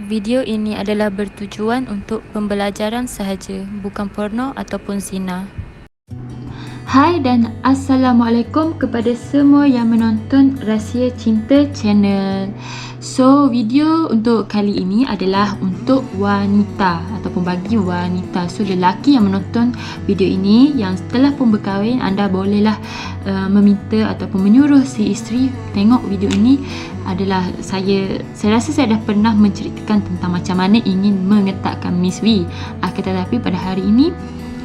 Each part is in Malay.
Video ini adalah bertujuan untuk pembelajaran sahaja, bukan porno ataupun zina. Hai dan Assalamualaikum kepada semua yang menonton Rahsia Cinta Channel. So, video untuk kali ini adalah untuk wanita ataupun bagi wanita. So, lelaki yang menonton video ini yang telah pun berkahwin, anda bolehlah meminta ataupun menyuruh si isteri tengok video ini. Adalah saya rasa saya dah pernah menceritakan tentang macam mana ingin mengetatkan Miss V. Tetapi pada hari ini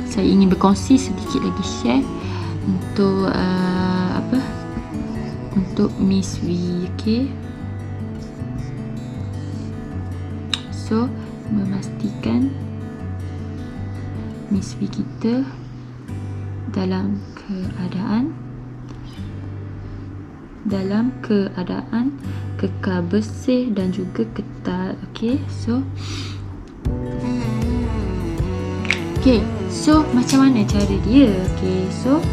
saya ingin berkongsi sedikit lagi share untuk untuk Miss V, okay? So, memastikan Miss V kita dalam keadaan kekal bersih dan juga ketat, okay? So macam mana cara dia? So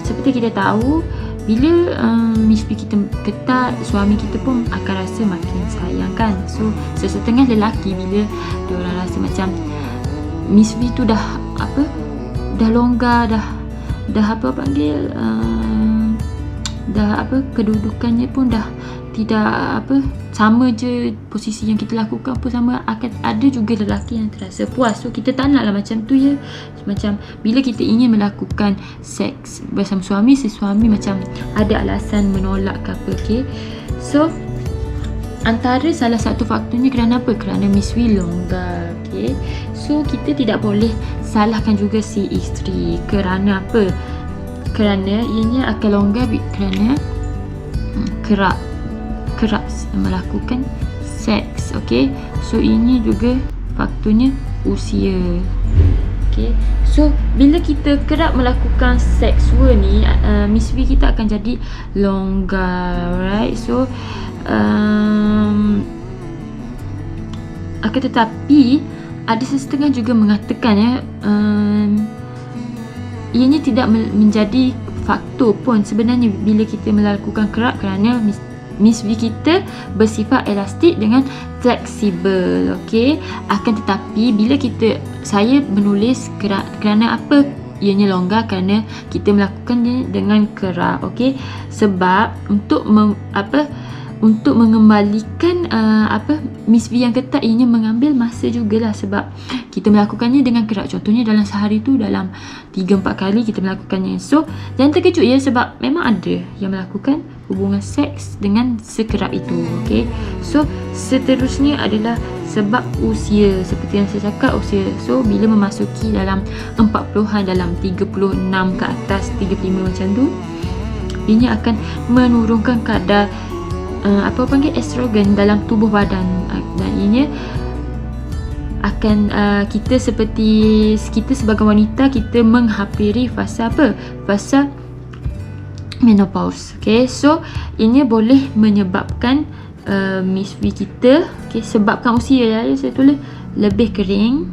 seperti kita tahu, bila Miss V kita ketat, suami kita pun akan rasa makin sayang kan. So sesetengah lelaki bila diorang rasa macam Miss V tu dah longgar, kedudukannya pun dah tidak sama je posisi yang kita lakukan pun sama. Akan ada juga lelaki yang terasa puas. So kita tak naklah macam tu ya. Macam bila kita ingin melakukan seks bersama suami, si suami macam ada alasan menolak ke apa, okay? So antara salah satu faktornya kerana apa? Kerana Miss V longgar, okay? So kita tidak boleh salahkan juga si isteri. Kerana apa? Kerana ianya akan longgar kerana kerap melakukan seks, okay? So ini juga faktornya usia, okay? So bila kita kerap melakukan seksual ni, Miss V kita akan jadi longgar, right? So akan tetapi ada sesetengah juga mengatakan ianya tidak menjadi faktor pun sebenarnya bila kita melakukan kerap, kerana Miss V kita bersifat elastik dengan fleksibel, okay? Akan tetapi bila saya menulis kerana apa ianya longgar, kerana kita melakukannya dengan kerap, okay? Sebab untuk mengembalikan Miss V yang ketat, ianya mengambil masa jugalah. Sebab kita melakukannya dengan kerap. Contohnya dalam sehari tu dalam 3-4 kali kita melakukannya. So jangan terkejut ya, sebab memang ada yang melakukan hubungan seks dengan sekerap itu, okay? So seterusnya adalah sebab usia. Seperti yang saya cakap, usia. So bila memasuki dalam 40-an, dalam 36 ke atas, 35 macam tu, ini akan menurunkan kadar estrogen dalam tubuh badan, dan ini akan kita sebagai wanita, kita menghampiri fasa menopause, okay? So ini boleh menyebabkan Miss V kita, okay, sebabkan usia ya, saya tulis lebih kering,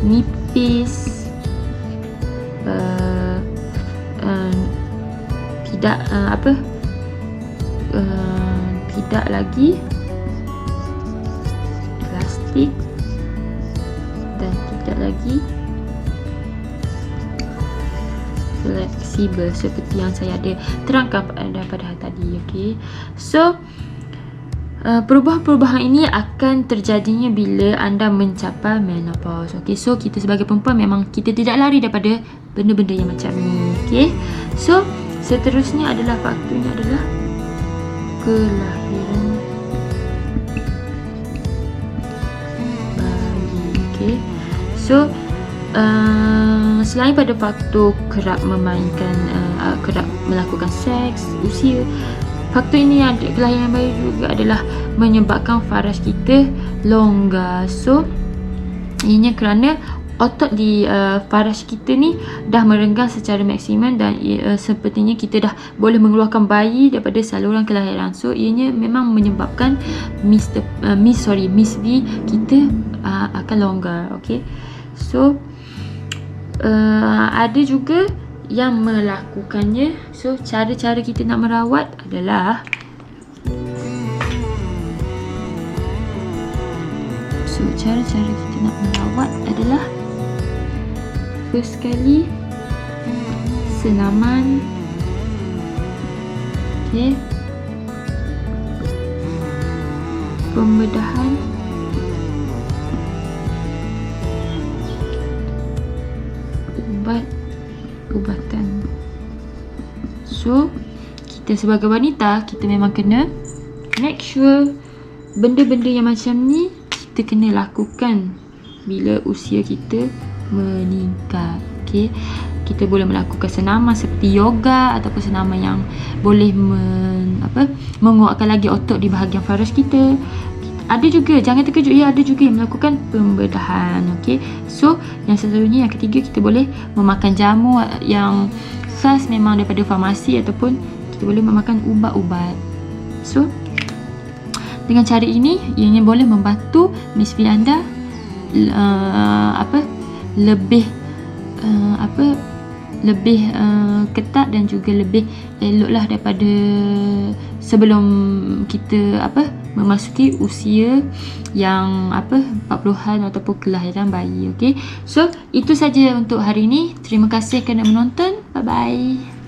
nipis, tidak lagi elastik dan tidak lagi fleksibel seperti yang saya ada terangkan pada hari tadi, okay? So perubahan-perubahan ini akan terjadinya bila anda mencapai menopause, okay? So kita sebagai perempuan memang kita tidak lari daripada benda-benda yang macam ni, okay? So seterusnya adalah faktornya adalah kelahiran bayi, okay? So selain pada faktor kerap melakukan seks, usia, faktor ini kelahiran bayi juga adalah menyebabkan faras kita longgar. So ianya kerana otot di faras kita ni dah merenggang secara maksimum, dan sepertinya kita dah boleh mengeluarkan bayi daripada saluran kelahiran. So ianya memang menyebabkan Miss V kita akan longgar, okay? So ada juga yang melakukannya. So, cara-cara kita nak merawat adalah first sekali senaman. Okay. Pembedahan. Ubatan. So, kita sebagai wanita, kita memang kena make sure benda-benda yang macam ni kita kena lakukan bila usia kita meningkat. Okay. Kita boleh melakukan senaman seperti yoga ataupun senaman yang boleh menguatkan lagi otot di bahagian faras kita. Ada juga, jangan terkejut ya, ada juga yang melakukan pembedahan. Okay. So, yang satunya, yang ketiga, kita boleh memakan jamu yang khas memang daripada farmasi ataupun kita boleh memakan ubat-ubat. So, dengan cara ini, ianya boleh membantu Miss V anda lebih ketat dan juga lebih eloklah daripada sebelum kita memasuki usia yang 40-an ataupun kelahiran bayi. Okay. So, itu saja untuk hari ini. Terima kasih kerana menonton. Bye bye.